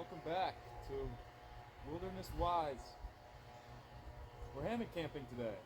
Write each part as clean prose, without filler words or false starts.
Welcome back to Wilderness Wise. We're hammock camping today.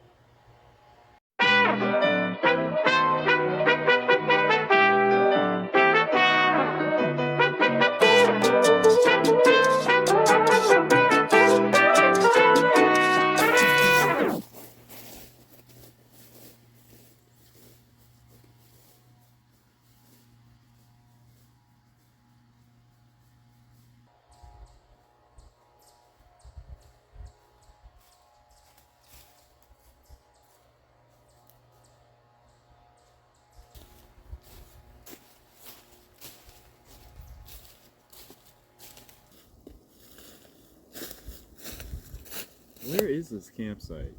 Where is this campsite?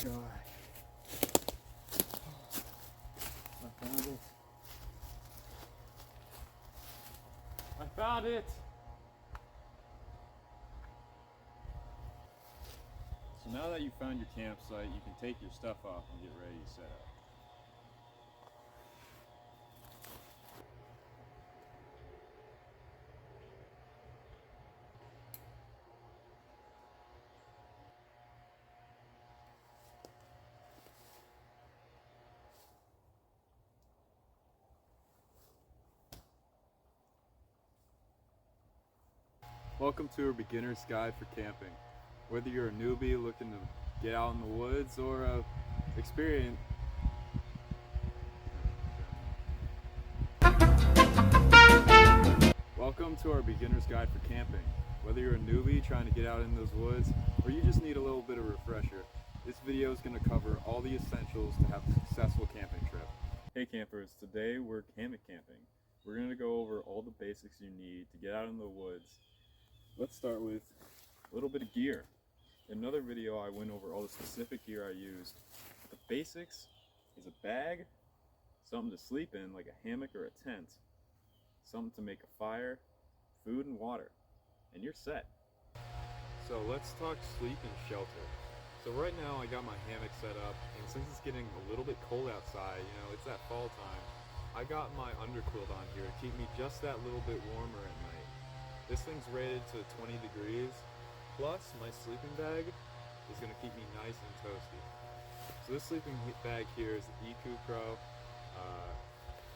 Gosh. I found it. I found it! So now that you found your campsite, you can take your stuff off and get ready to set up. Welcome to a beginner's guide for camping. Whether you're a newbie looking to get out in the woods or a experienced Welcome to our beginner's guide for camping. Whether you're a newbie trying to get out in those woods or you just need a little bit of refresher, this video is going to cover all the essentials to have a successful camping trip. Hey campers, today we're hammock camping. We're going to go over all the basics you need to get out in the woods. Let's start with a little bit of gear. In another video I went over all the specific gear I used. The basics is a bag, something to sleep in like a hammock or a tent, something to make a fire, food and water, and you're set. So let's talk sleep and shelter. So right now I got my hammock set up, and since it's getting a little bit cold outside, it's that fall time, I got my underquilt on here to keep me just that little bit warmer at night. This thing's rated to 20 degrees, plus my sleeping bag is going to keep me nice and toasty. So this sleeping bag here is the ECOO Pro.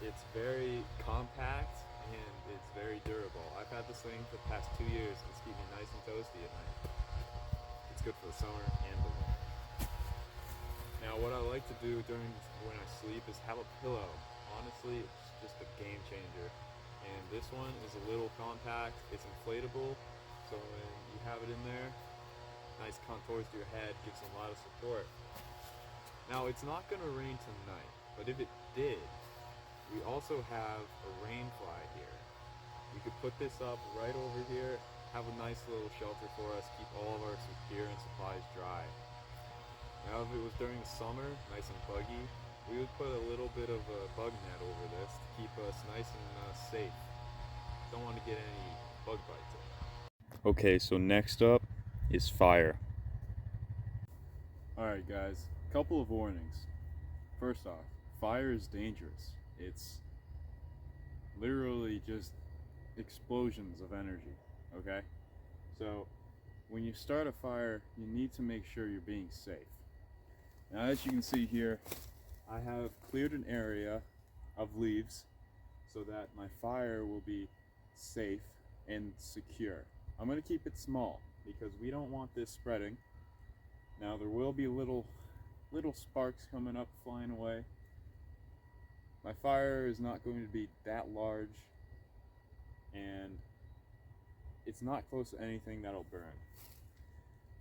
It's very compact and it's very durable. I've had this thing for the past 2 years and it's keeping me nice and toasty at night. It's good for the summer and the winter. Now what I like to do when I sleep is have a pillow. Honestly, it's just a game changer. And this one is a little compact, it's inflatable, so when you have it in there, nice contours to your head, gives a lot of support. Now it's not going to rain tonight, but if it did, we also have a rain fly here. We could put this up right over here, have a nice little shelter for us, keep all of our gear and supplies dry. Now if it was during the summer, nice and buggy, we would put a little bit of a bug net over this to keep us nice and safe. Don't want to get any bug bites. Okay, so next up is fire. Alright guys, couple of warnings. First off, fire is dangerous. It's literally just explosions of energy, okay? So when you start a fire, you need to make sure you're being safe. Now as you can see here, I have cleared an area of leaves so that my fire will be safe and secure. I'm going to keep it small because we don't want this spreading. Now there will be little sparks coming up, flying away. My fire is not going to be that large and it's not close to anything that'll burn.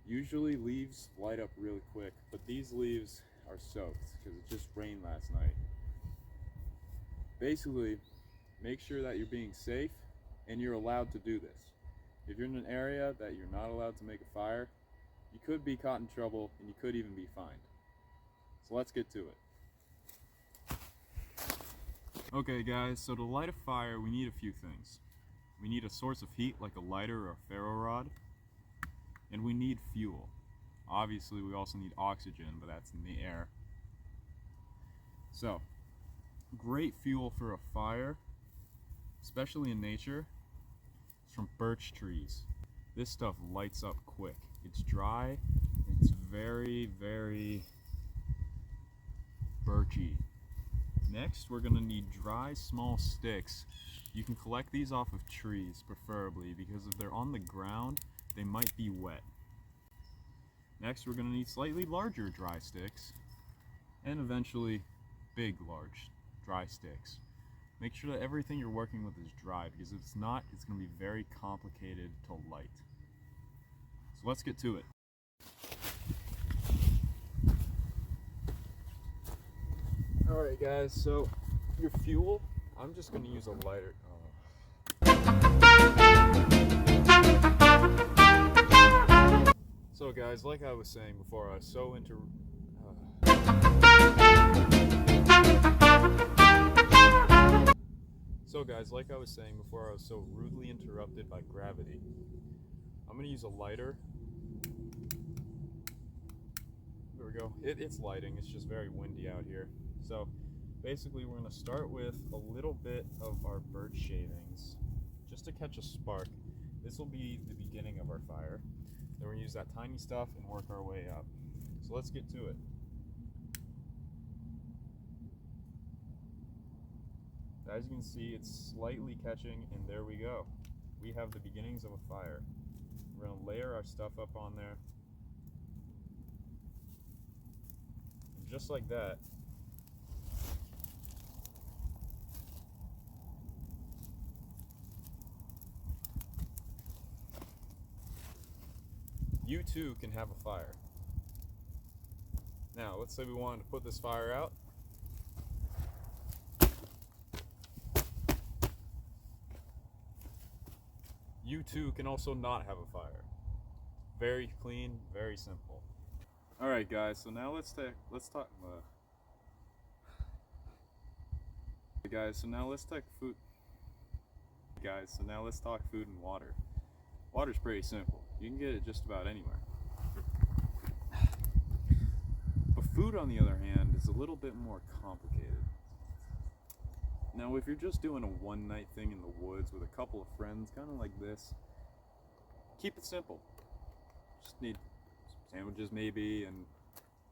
Usually leaves light up really quick, but these leaves are soaked because it just rained last night. Basically, make sure that you're being safe and you're allowed to do this. If you're in an area that you're not allowed to make a fire, you could be caught in trouble and you could even be fined. So let's get to it. Okay guys, so to light a fire we need a few things. We need a source of heat like a lighter or a ferro rod, and we need fuel. Obviously we also need oxygen, but that's in the air. So, great fuel for a fire, especially in nature, is from birch trees. This stuff lights up quick. It's dry, it's very, very birchy. Next, we're going to need dry, small sticks. You can collect these off of trees, preferably, because if they're on the ground, they might be wet. Next, we're going to need slightly larger dry sticks, and eventually, big, large dry sticks. Make sure that everything you're working with is dry, because if it's not, it's going to be very complicated to light. So let's get to it. Alright guys, so your fuel, I'm just going to use a lighter. So guys, like I was saying before, I was so rudely interrupted by gravity. I'm going to use a lighter. There we go. It's lighting, it's just very windy out here. So basically we're going to start with a little bit of our birch shavings just to catch a spark. This will be the beginning of our fire. Then we're going to use that tiny stuff and work our way up. So let's get to it. As you can see, it's slightly catching, and there we go. We have the beginnings of a fire. We're going to layer our stuff up on there. And just like that, you too can have a fire. Now, let's say we wanted to put this fire out. You too can also not have a fire. Very clean, very simple. Alright guys, so now let's talk food and water. Water's pretty simple. You can get it just about anywhere. But food, on the other hand, is a little bit more complicated. Now, if you're just doing a one-night thing in the woods with a couple of friends, kind of like this, keep it simple. Just need sandwiches maybe, and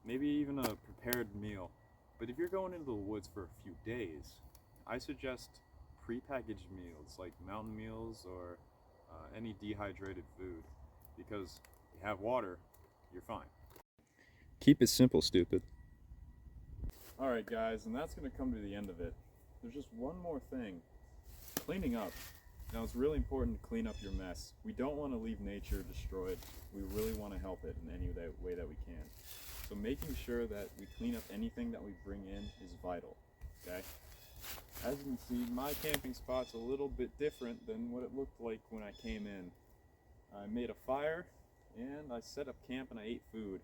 maybe even a prepared meal. But if you're going into the woods for a few days, I suggest prepackaged meals like mountain meals or any dehydrated food, because you have water, you're fine. Keep it simple, stupid. Alright guys, and that's going to come to the end of it. There's just one more thing. Cleaning up. Now it's really important to clean up your mess. We don't want to leave nature destroyed. We really want to help it in any way that we can. So making sure that we clean up anything that we bring in is vital. Okay? As you can see, my camping spot's a little bit different than what it looked like when I came in. I made a fire, and I set up camp and I ate food.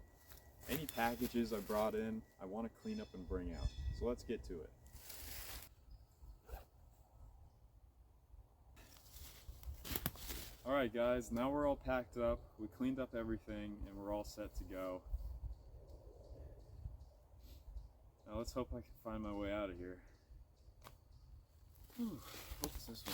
Any packages I brought in, I want to clean up and bring out. So let's get to it. Alright guys, now we're all packed up, we cleaned up everything, and we're all set to go. Now let's hope I can find my way out of here. Whew, hope it's this way.